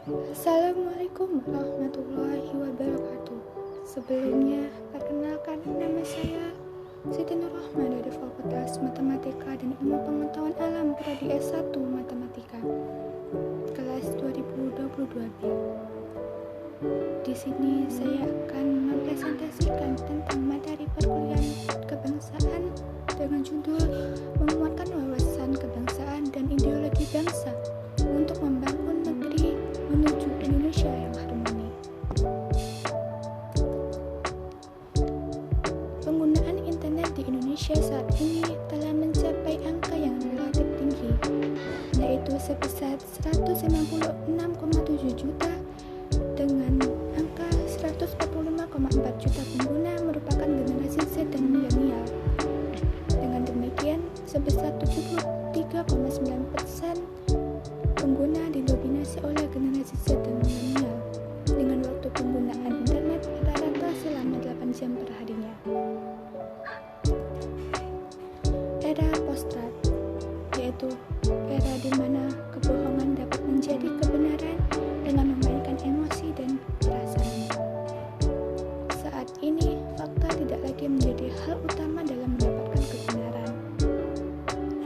Assalamualaikum warahmatullahi wabarakatuh. Sebelumnya, perkenalkan nama saya Siti Nurrahma dari Fakultas Matematika dan Ilmu Pengetahuan Alam Prodi S1 Matematika, kelas 2022B. Di sini saya akan mempresentasikan tentang materi perkuliahan kebangsaan dengan judul Menguatkan Wawasan Kebangsaan dan Ideologi Bangsa untuk Membangun Negeri Menuju Indonesia yang Harmoni. Penggunaan internet di Indonesia saat ini telah mencapai angka yang relatif tinggi, yaitu sebesar 196,7 juta dengan angka 145,4 juta pengguna merupakan generasi Z dan milenial. Dengan demikian, sebesar 73,9% pengguna didominasi oleh generasi Z dan milenial dengan waktu penggunaan internet rata-rata selama 8 jam per harinya. Era postrat, yaitu era di mana kebohongan dapat menjadi kebenaran dengan memainkan emosi dan perasaan. Saat ini, fakta tidak lagi menjadi hal utama dalam mendapatkan kebenaran.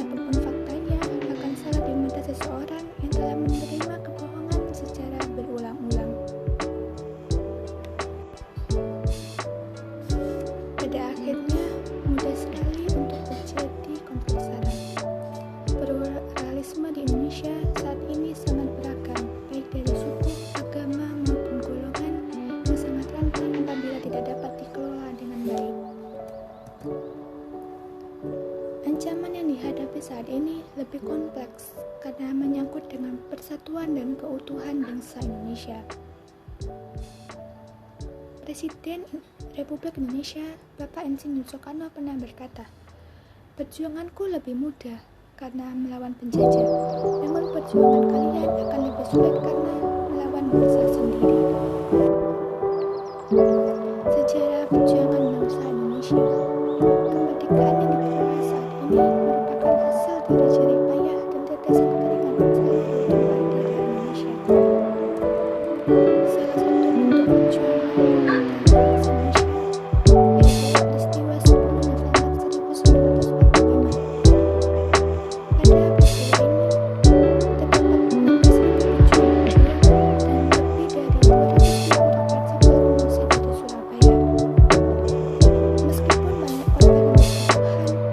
Apapun faktanya akan salah di mata seseorang yang telah menerima kebohongan secara berulang-ulang. Pada akhirnya, mudah sekali untuk terjadi konflik saraf. Pluralisme di Indonesia saat ini sangat beragam, baik dari suku, agama, maupun golongan, yang sangat rentan apabila tidak dapat dikelola dengan baik. Ancaman yang dihadapi saat ini lebih kompleks karena menyangkut dengan persatuan dan keutuhan bangsa Indonesia. Presiden Republik Indonesia, Bapak Insinyur Soekarno pernah berkata, "Perjuanganku lebih mudah karena melawan penjajah, namun perjuangan kalian akan lebih sulit karena melawan bangsa sendiri." Sejarah perjuangan bangsa Indonesia, kemerdekaan yang diperoleh saat ini merupakan hasil dari jerih payah dan tetesan keringat setiap keluarga di Indonesia. Salah satu bentuk perjuangan bangsa Indonesia yaitu peristiwa 10 November 1945. Pada peristiwa ini, terdapat 16.000 pejuang dan lebih dari 200.000 rakyat sipil mengungsi dari Surabaya. Meskipun banyak korban yang berjatuhan, namun peristiwa tersebut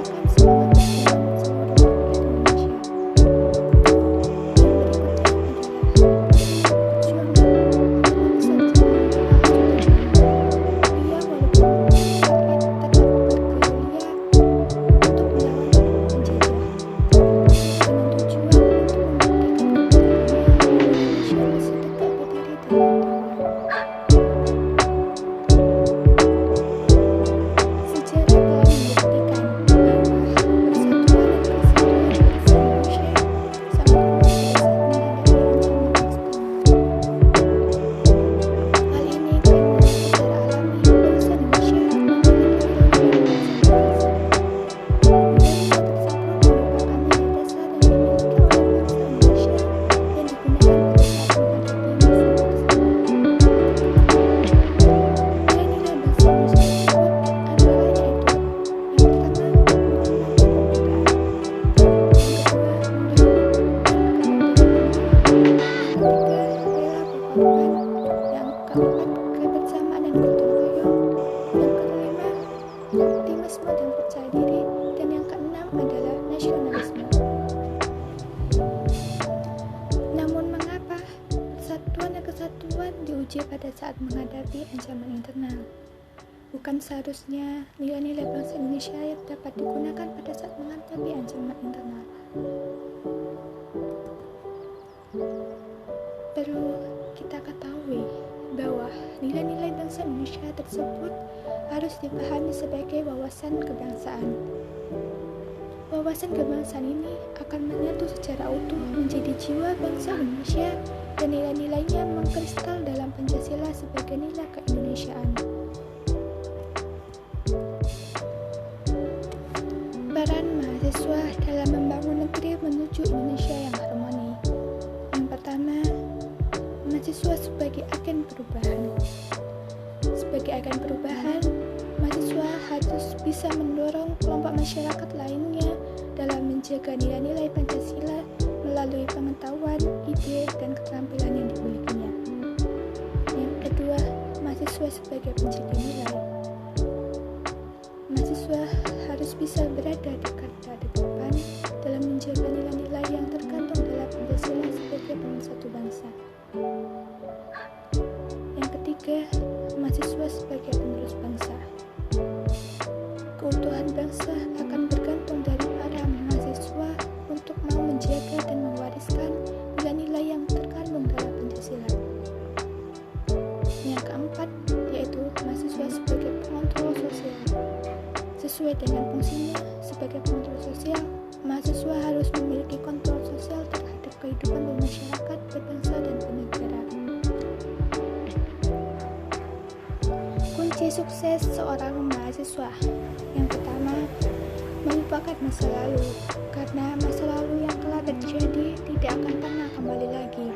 menyuarakan semangat perjuangan seluruh rakyat Indonesia. Yang berikutnya kebersamaan dan gotong royong, yang kelima optimisme dan percaya diri, dan yang keenam adalah nasionalisme. Namun mengapa persatuan dan kesatuan diuji pada saat menghadapi ancaman internal? Bukan seharusnya nilai-nilai bangsa Indonesia yang dapat digunakan pada saat menghadapi ancaman internal. Perlu kita ketahui bahwa nilai-nilai bangsa Indonesia tersebut harus dipahami sebagai wawasan kebangsaan. Wawasan kebangsaan ini akan menyatu secara utuh menjadi jiwa bangsa Indonesia dan nilai-nilainya mengkristal dalam Pancasila sebagai nilai keindonesiaan. Peran mahasiswa mahasiswa dalam membangun negeri menuju Indonesia yang harmoni. Yang pertama, mahasiswa sebagai agen perubahan. Sebagai agen perubahan, mahasiswa harus bisa mendorong kelompok masyarakat lainnya dalam menjaga nilai-nilai Pancasila melalui pengetahuan, ide, dan keterampilan yang dimilikinya. Yang kedua, mahasiswa sebagai penjaga nilai. Mahasiswa harus bisa berada di garda terdepan dalam menjaga nilai-nilai yang terkandung dalam Pancasila sebagai pemersatu bangsa. Yang ketiga, mahasiswa sebagai penerus bangsa. Keutuhan bangsa akan bergantung dari para mahasiswa untuk mau menjaga dan mewariskan nilai-nilai yang terkandung dalam Pancasila. Yang keempat, yaitu mahasiswa sebagai pengontrol sosial. Sesuai dengan fungsinya sebagai pengontrol sosial, mahasiswa harus memiliki kontrol sosial terhadap kehidupan bermasyarakat, berbangsa, dan bernegara. Kunci sukses seorang mahasiswa. Yang pertama, melupakan masa lalu, karena masa lalu yang telah terjadi tidak akan pernah kembali lagi.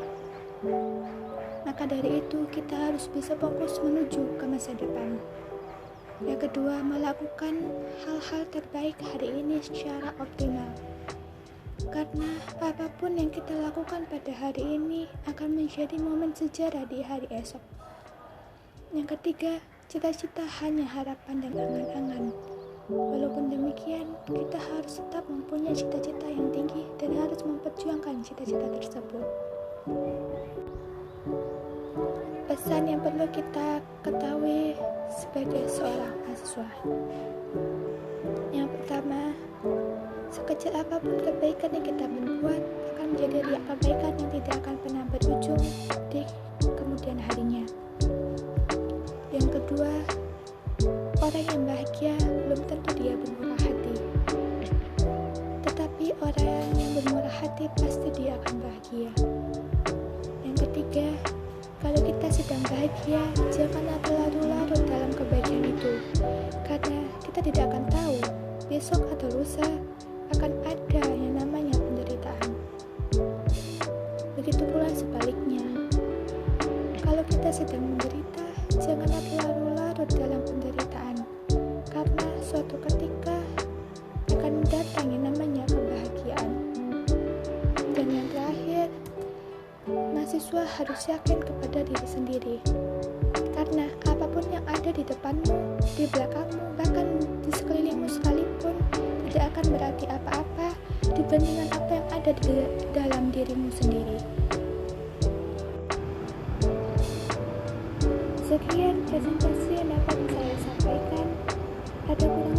Maka dari itu, kita harus bisa fokus menuju ke masa depan. Yang kedua, melakukan hal-hal terbaik hari ini secara optimal. Karena apapun yang kita lakukan pada hari ini akan menjadi momen sejarah di hari esok. Yang ketiga, cita-cita hanya harapan dan angan-angan. Walaupun demikian, kita harus tetap mempunyai cita-cita yang tinggi dan harus memperjuangkan cita-cita tersebut. Pesan yang perlu kita ketahui sebagai seorang mahasiswa. Yang pertama, sekecil apapun kebaikan yang kita berbuat akan menjadi riak kebaikan yang tidak akan pernah berujung di kemudian harinya. Yang kedua, orang yang bahagia belum tentu dia bermurah hati. Tetapi orang yang bermurah hati pasti dia akan bahagia. Yang ketiga, kalau kita sedang bahagia, janganlah terlalu larut dalam kebaikan itu, karena kita tidak akan tahu besok atau lusa akan ada yang namanya penderitaan. Begitu pula sebaliknya, kalau kita sedang menderita, janganlah terlalu larut dalam penderitaan, karena suatu ketika akan datang yang namanya kebahagiaan. Dan yang terakhir, mahasiswa harus yakin kepada diri sendiri, karena apapun yang ada di depanmu, di belakangmu, bahkan di sekelilingmu sekalipun tidak akan berarti apa-apa dibandingkan apa yang ada di dalam dirimu sendiri. Sekian presentasi yang dapat saya sampaikan. Ada kurang